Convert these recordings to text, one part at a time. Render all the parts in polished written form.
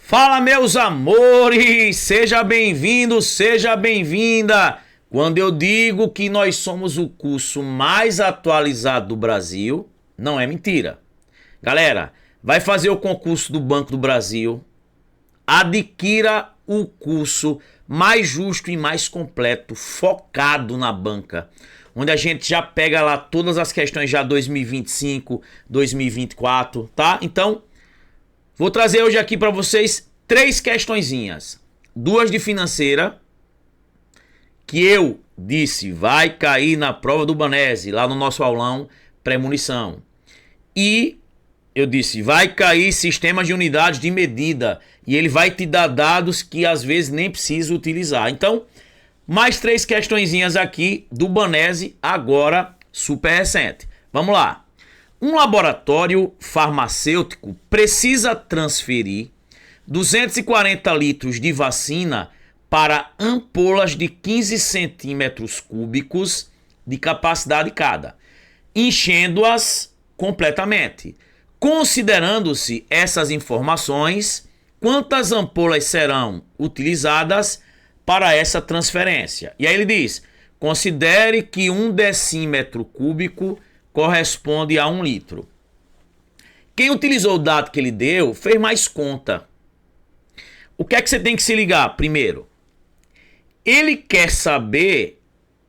Fala, meus amores! Seja bem-vindo, seja bem-vinda! Quando eu digo que nós somos o curso mais atualizado do Brasil, não é mentira. Galera, vai fazer o concurso do Banco do Brasil, adquira o curso mais justo e mais completo, focado na banca, onde a gente já pega lá todas as questões já 2025, 2024, tá? Então, vou trazer hoje aqui para vocês três questõezinhas. Duas de financeira, que eu disse vai cair na prova do Banese, lá no nosso aulão pré-munição. E eu disse vai cair sistemas de unidades de medida. E ele vai te dar dados que às vezes nem precisa utilizar. Então, mais três questõezinhas aqui do Banese, agora super recente. Vamos lá. Um laboratório farmacêutico precisa transferir 240 litros de vacina para ampolas de 15 centímetros cúbicos de capacidade cada, enchendo-as completamente. Considerando-se essas informações, quantas ampolas serão utilizadas para essa transferência? E aí ele diz, considere que 1 decímetro cúbico corresponde a 1 litro. Quem utilizou o dado que ele deu fez mais conta. O que é que você tem que se ligar primeiro? Ele quer saber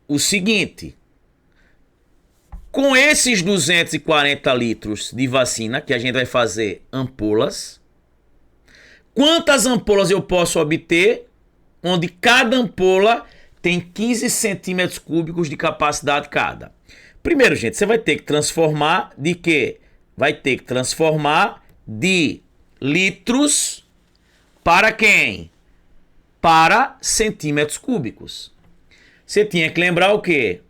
o seguinte: com esses 240 litros de vacina que a gente vai fazer ampolas, quantas ampolas eu posso obter onde cada ampola tem 15 centímetros cúbicos de capacidade cada? Primeiro, gente, você vai ter que transformar de quê? Vai ter que transformar de litros para quem? Para centímetros cúbicos. Você tinha que lembrar o quê?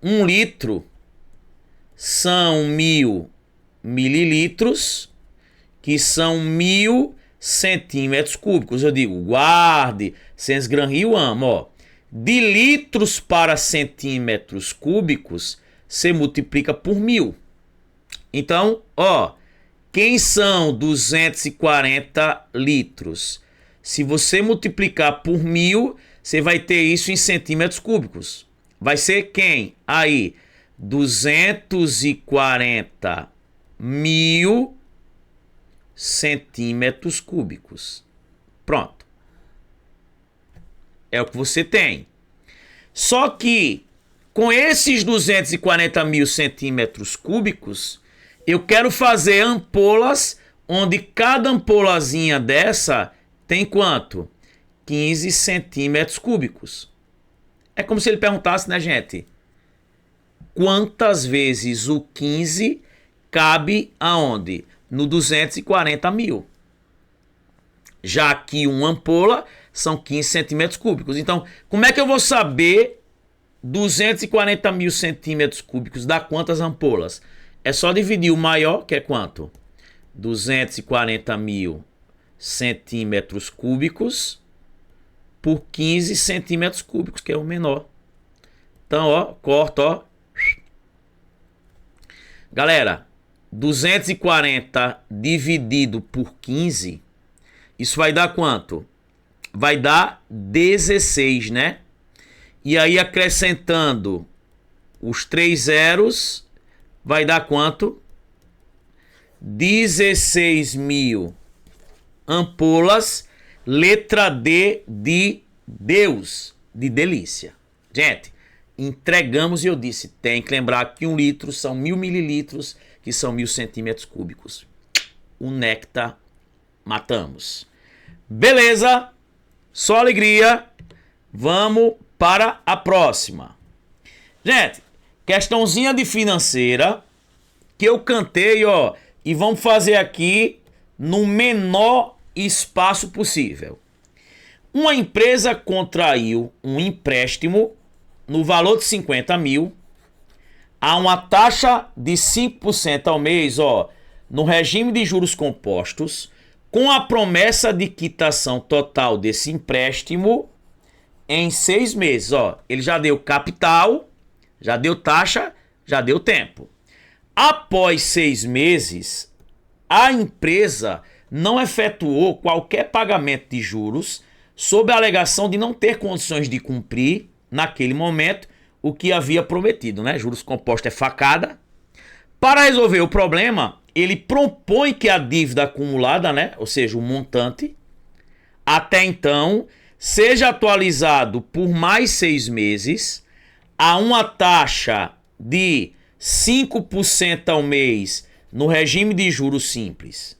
1 litro são 1000 mililitros, que são 1000 centímetros cúbicos. Eu digo, guarde, Sens Gran Rio amo, ó. De litros para centímetros cúbicos, você multiplica por 1000. Então, ó, quem são 240 litros? Se você multiplicar por 1000, você vai ter isso em centímetros cúbicos. Vai ser quem? Aí, 240 mil centímetros cúbicos. Pronto. É o que você tem. Só que, com esses 240 mil centímetros cúbicos, eu quero fazer ampolas onde cada ampolazinha dessa tem quanto? 15 centímetros cúbicos. É como se ele perguntasse, né, gente? Quantas vezes o 15 cabe aonde? No 240 mil. Já que uma ampola são 15 centímetros cúbicos. Então, como é que eu vou saber 240 mil centímetros cúbicos dá quantas ampolas? É só dividir o maior, que é quanto? 240 mil centímetros cúbicos por 15 centímetros cúbicos, que é o menor. Então, ó, corta, ó. Galera, 240 dividido por 15, isso vai dar quanto? Vai dar 16, né? E aí, acrescentando os 3 zeros, vai dar quanto? 16 mil ampolas, letra D de Deus, de delícia. Gente, entregamos e eu disse, tem que lembrar que 1 litro são 1000 mililitros, que são 1000 centímetros cúbicos. O néctar, matamos. Beleza, só alegria, vamos para a próxima. Gente, questãozinha de financeira, que eu cantei, ó, e vamos fazer aqui no menor espaço possível. Uma empresa contraiu um empréstimo no valor de 50 mil a uma taxa de 5% ao mês, ó, no regime de juros compostos, com a promessa de quitação total desse empréstimo em 6 meses. Ó, ele já deu capital, já deu taxa, já deu tempo. Após 6 meses, a empresa não efetuou qualquer pagamento de juros sob a alegação de não ter condições de cumprir, naquele momento, o que havia prometido, né? Juros compostos é facada. Para resolver o problema, ele propõe que a dívida acumulada, né? Ou seja, o montante, até então, seja atualizado por mais 6 meses a uma taxa de 5% ao mês no regime de juros simples.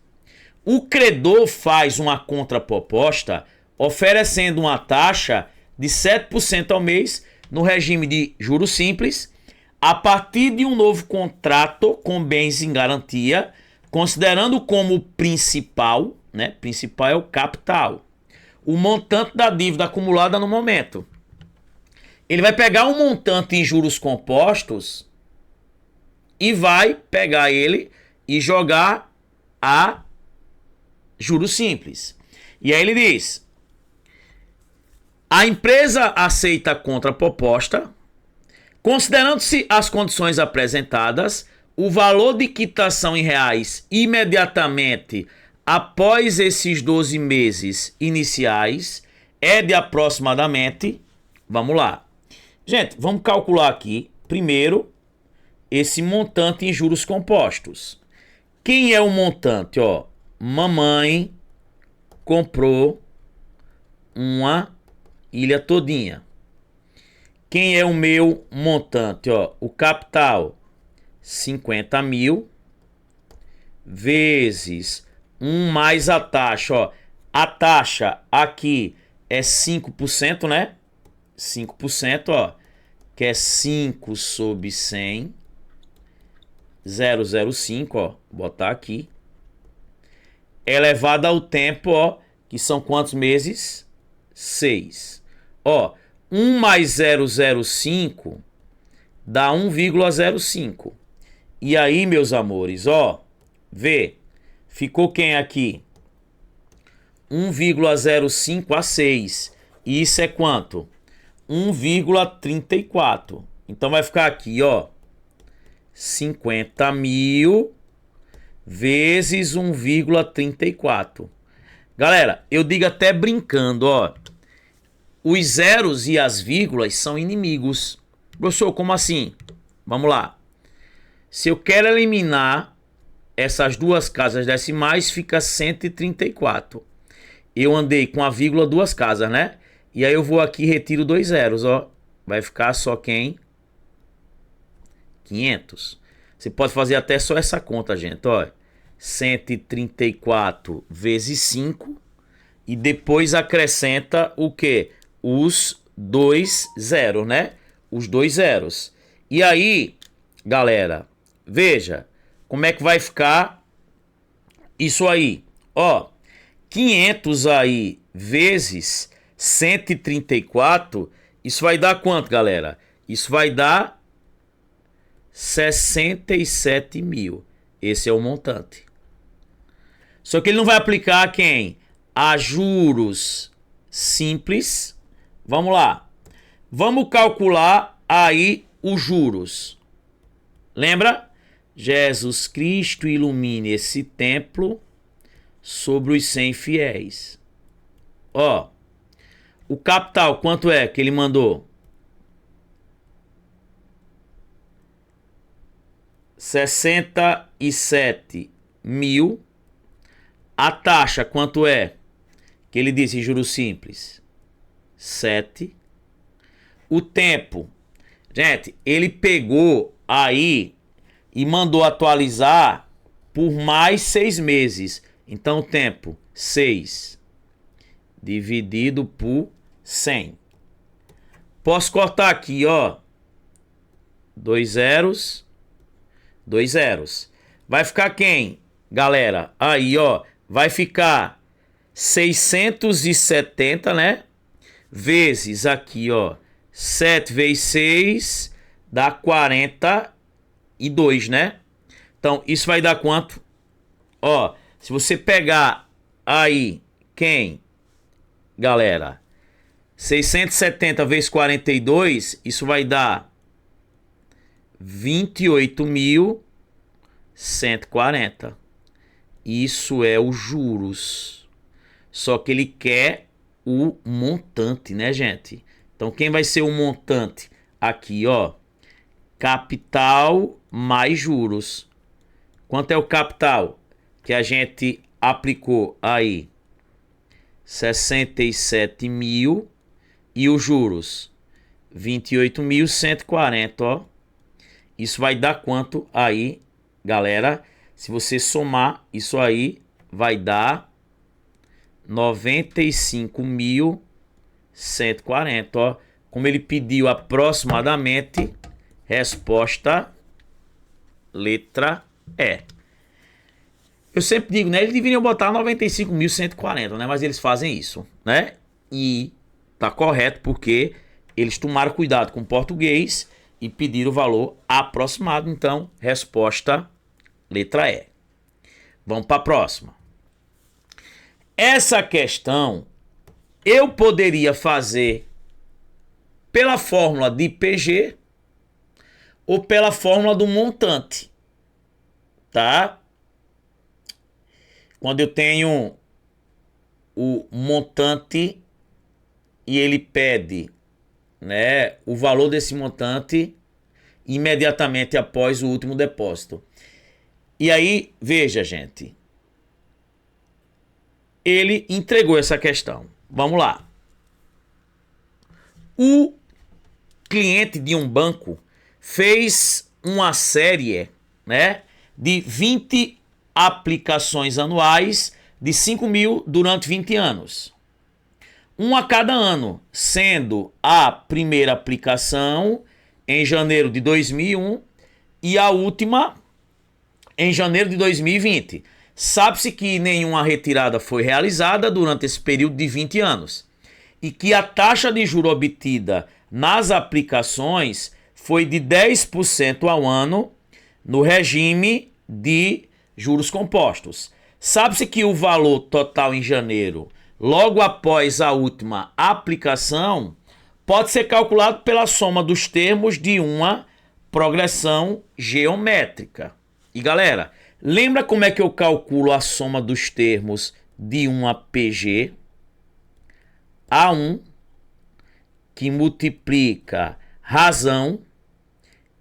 O credor faz uma contraproposta oferecendo uma taxa de 7% ao mês no regime de juros simples, a partir de um novo contrato com bens em garantia, considerando como principal, né? Principal é o capital, o montante da dívida acumulada no momento. Ele vai pegar um montante em juros compostos e vai pegar ele e jogar a juros simples. E aí ele diz: a empresa aceita a contraproposta, considerando-se as condições apresentadas, o valor de quitação em reais imediatamente após esses 12 meses iniciais é de aproximadamente, vamos lá. Gente, vamos calcular aqui, primeiro, esse montante em juros compostos. Quem é o montante? Ó, mamãe comprou uma ilha todinha. Quem é o meu montante? Ó, o capital, 50 mil, vezes 1 mais a taxa. Ó, a taxa aqui é 5%, né? 5%, ó, que é 5 sobre 100, 0,05, ó, botar aqui, elevado ao tempo, ó, que são quantos meses? 6. Ó, 1 mais 0,05 dá 1,05. E aí, meus amores, ó, vê, ficou quem aqui? 1,05 a 6. E isso é quanto? 1,34. Então vai ficar aqui, ó, 50 mil vezes 1,34. Galera, eu digo até brincando, ó, os zeros e as vírgulas são inimigos. Professor, como assim? Vamos lá. Se eu quero eliminar essas duas casas decimais, fica 134. Eu andei com a vírgula duas casas, né? E aí eu vou aqui e retiro 2 zeros, ó. Vai ficar só quem? 500. Você pode fazer até só essa conta, gente, ó. 134 vezes 5. E depois acrescenta o quê? Os 2 zeros, né? Os 2 zeros. E aí, galera, veja como é que vai ficar isso aí. Ó, 500 aí vezes 134, isso vai dar quanto, galera? Isso vai dar 67 mil. Esse é o montante. Só que ele não vai aplicar a quem? A juros simples. Vamos lá. Vamos calcular aí os juros. Lembra? Jesus Cristo ilumine esse templo sobre os 100 fiéis. Ó, o capital quanto é que ele mandou? 67 mil. A taxa quanto é? Que ele disse em juros simples? 7. O tempo. Gente, ele pegou aí e mandou atualizar por mais 6 meses. Então o tempo, 6 dividido por 100. Posso cortar aqui, ó. 2 zeros. 2 zeros. Vai ficar quem, galera? Aí, ó. Vai ficar 670, né? Vezes aqui, ó. 7 vezes 6 dá 42, né? Então, isso vai dar quanto? Ó, se você pegar aí, quem? Galera, 670 vezes 42, isso vai dar 28.140. Isso é os juros. Só que ele quer o montante, né, gente? Então, quem vai ser o montante? Aqui, ó. Capital mais juros. Quanto é o capital que a gente aplicou aí? 67 mil. E os juros? 28.140, ó. Isso vai dar quanto aí, galera? Se você somar isso aí, vai dar 95.140, ó. Como ele pediu aproximadamente, resposta letra E. Eu sempre digo, né? Eles deveriam botar 95.140, né? Mas eles fazem isso, né? E tá correto porque eles tomaram cuidado com o português e pediram o valor aproximado. Então, resposta letra E. Vamos para a próxima. Essa questão eu poderia fazer pela fórmula de PG ou pela fórmula do montante, tá? Quando eu tenho o montante e ele pede, né, o valor desse montante imediatamente após o último depósito. E aí, veja, gente, ele entregou essa questão. Vamos lá. O cliente de um banco fez uma série, né, de 20 aplicações anuais de 5 mil durante 20 anos. Um a cada ano, sendo a primeira aplicação em janeiro de 2001 e a última em janeiro de 2020. Sabe-se que nenhuma retirada foi realizada durante esse período de 20 anos e que a taxa de juros obtida nas aplicações foi de 10% ao ano no regime de juros compostos. Sabe-se que o valor total em janeiro, logo após a última aplicação, pode ser calculado pela soma dos termos de uma progressão geométrica. E galera, lembra como é que eu calculo a soma dos termos de uma PG? A1, que multiplica razão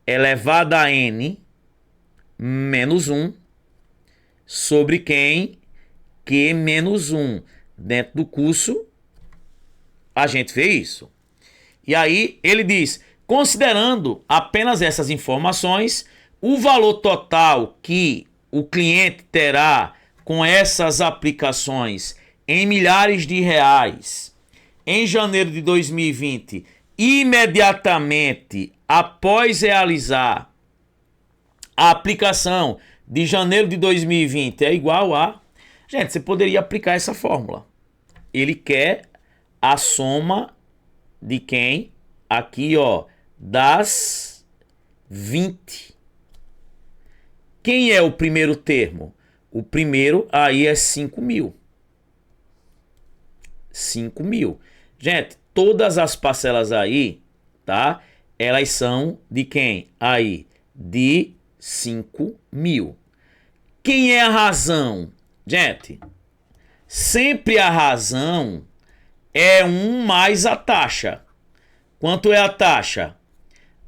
elevada a N menos 1 sobre quem? Q menos 1. Dentro do curso, a gente vê isso. E aí ele diz, considerando apenas essas informações, o valor total que o cliente terá com essas aplicações em milhares de reais em janeiro de 2020, imediatamente após realizar a aplicação de janeiro de 2020, é igual a... Gente, você poderia aplicar essa fórmula. Ele quer a soma de quem? Aqui, ó, das 20. Quem é o primeiro termo? O primeiro aí é 5 mil. 5 mil. Gente, todas as parcelas aí, tá? Elas são de quem? Aí, de 5 mil. Quem é a razão? Gente, sempre a razão é 1 mais a taxa. Quanto é a taxa?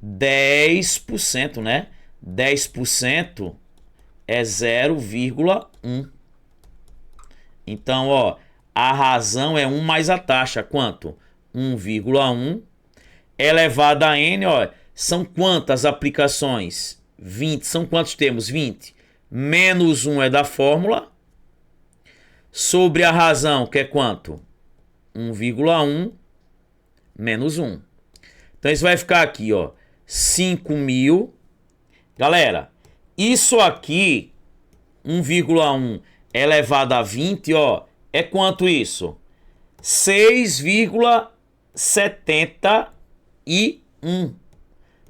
10%, né? 10% é 0,1. Então, ó, a razão é 1 mais a taxa. Quanto? 1,1 elevado a N, ó. São quantas aplicações? 20. São quantos termos? 20. Menos 1 é da fórmula. Sobre a razão, que é quanto? 1,1 menos 1. Então isso vai ficar aqui, ó. 5 mil. Galera, isso aqui, 1,1 elevado a 20, ó. É quanto isso? 6,71.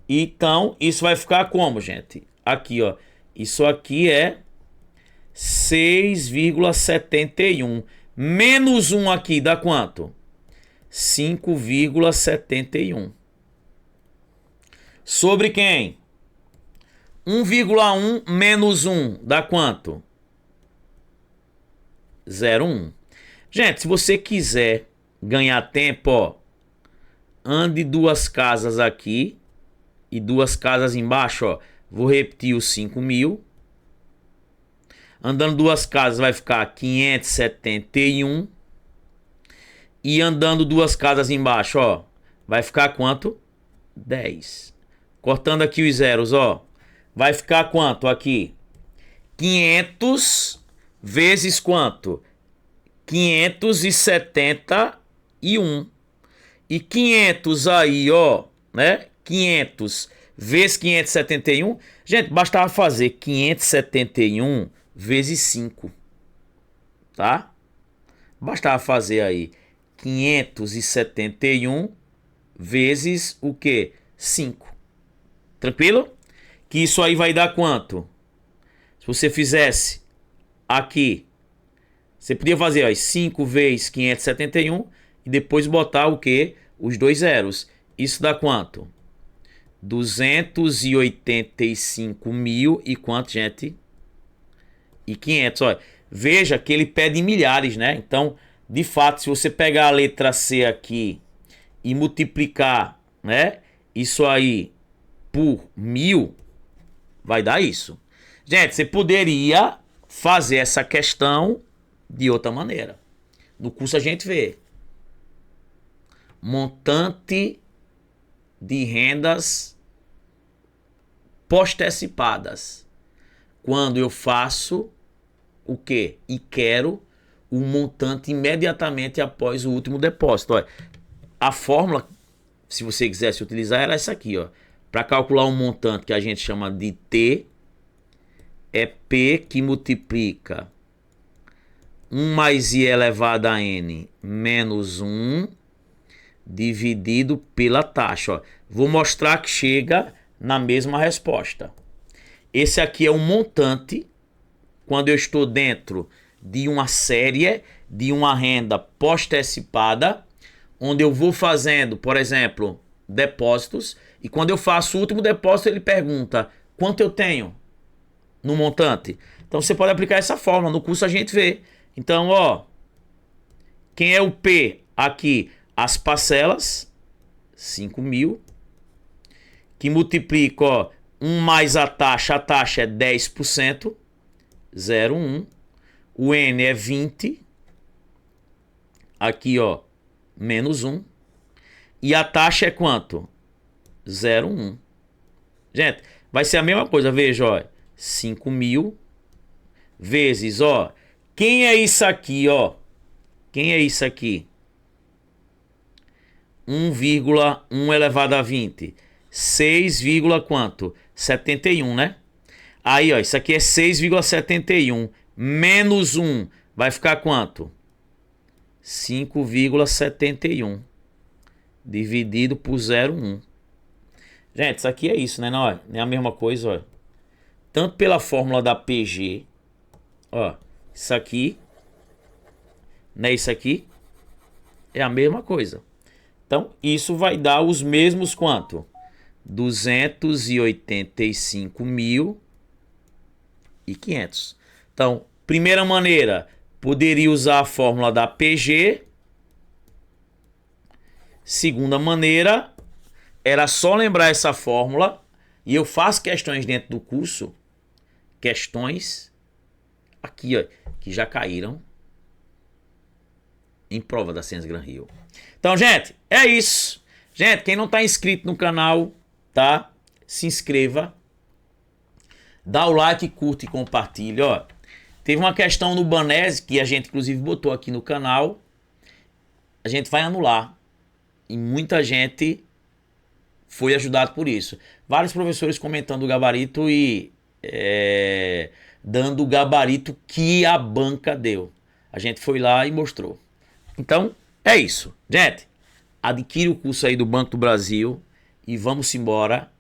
Então, isso vai ficar como, gente? Aqui, ó. Isso aqui é 6,71. Menos 1 aqui dá quanto? 5,71. Sobre quem? 1,1 menos 1 dá quanto? 0,1. Gente, se você quiser ganhar tempo, ó, ande 2 casas aqui e 2 casas embaixo, ó. Vou repetir os 5.000. Andando 2 casas vai ficar 571. E andando 2 casas embaixo, ó, vai ficar quanto? 10. Cortando aqui os zeros, ó, vai ficar quanto aqui? 500 vezes quanto? 571. E 500 aí, ó, né? 500 vezes 571. Gente, bastava fazer 571 vezes 5. Tá? Bastava fazer aí 571 vezes o quê? 5. Tranquilo? Que isso aí vai dar quanto? Se você fizesse aqui, você podia fazer, ó, 5 vezes 571 e depois botar o quê? Os 2 zeros. Isso dá quanto? 285 mil e quanto, gente? E 500, olha. Veja que ele pede em milhares, né? Então, de fato, se você pegar a letra C aqui e multiplicar, né, isso aí por 1000, vai dar isso. Gente, você poderia fazer essa questão de outra maneira. No curso a gente vê montante de rendas postecipadas. Quando eu faço o quê? E quero o montante imediatamente após o último depósito. Olha, a fórmula, se você quisesse utilizar, era essa aqui, ó. Para calcular um montante que a gente chama de T, é P que multiplica 1 mais I elevado a N menos 1 dividido pela taxa. Ó. Vou mostrar que chega na mesma resposta. Esse aqui é um montante quando eu estou dentro de uma série de uma renda postecipada, onde eu vou fazendo, por exemplo, depósitos, e quando eu faço o último depósito, ele pergunta quanto eu tenho no montante. Então você pode aplicar essa fórmula, no curso a gente vê. Então, ó, quem é o P aqui? As parcelas, 5.000, que multiplica, ó, 1 mais a taxa é 10%, 0,1. O N é 20. Aqui, ó, menos 1. E a taxa é quanto? 0,1. Gente, vai ser a mesma coisa, veja, ó, 5.000 vezes, ó, quem é isso aqui, ó? Quem é isso aqui? 1,1 elevado a 20. 6, quanto? 71, né? Aí, ó, isso aqui é 6,71. Menos 1 vai ficar quanto? 5,71. Dividido por 0,1. Gente, isso aqui é isso, né? Não, ó, é a mesma coisa, ó. Tanto pela fórmula da PG, ó, isso aqui, né? Isso aqui é a mesma coisa. Então, isso vai dar os mesmos quanto? 285.500. Então, primeira maneira, poderia usar a fórmula da PG. Segunda maneira, era só lembrar essa fórmula. E eu faço questões dentro do curso. Questões aqui, ó, que já caíram em prova da Ciência Gran Rio. Então, gente, é isso. Gente, quem não está inscrito no canal, tá? Se inscreva. Dá o like, curte e compartilha, ó. Teve uma questão no Banese que a gente inclusive botou aqui no canal. A gente vai anular. E muita gente foi ajudado por isso. Vários professores comentando o gabarito e dando o gabarito que a banca deu. A gente foi lá e mostrou. Então, é isso. Gente, adquire o curso aí do Banco do Brasil e vamos embora.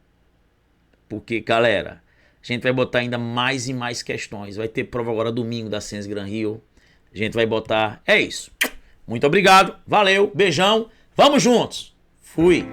Porque, galera, a gente vai botar ainda mais e mais questões. Vai ter prova agora domingo da Ciência Gran Rio. A gente vai botar... É isso. Muito obrigado. Valeu. Beijão. Vamos juntos. Fui.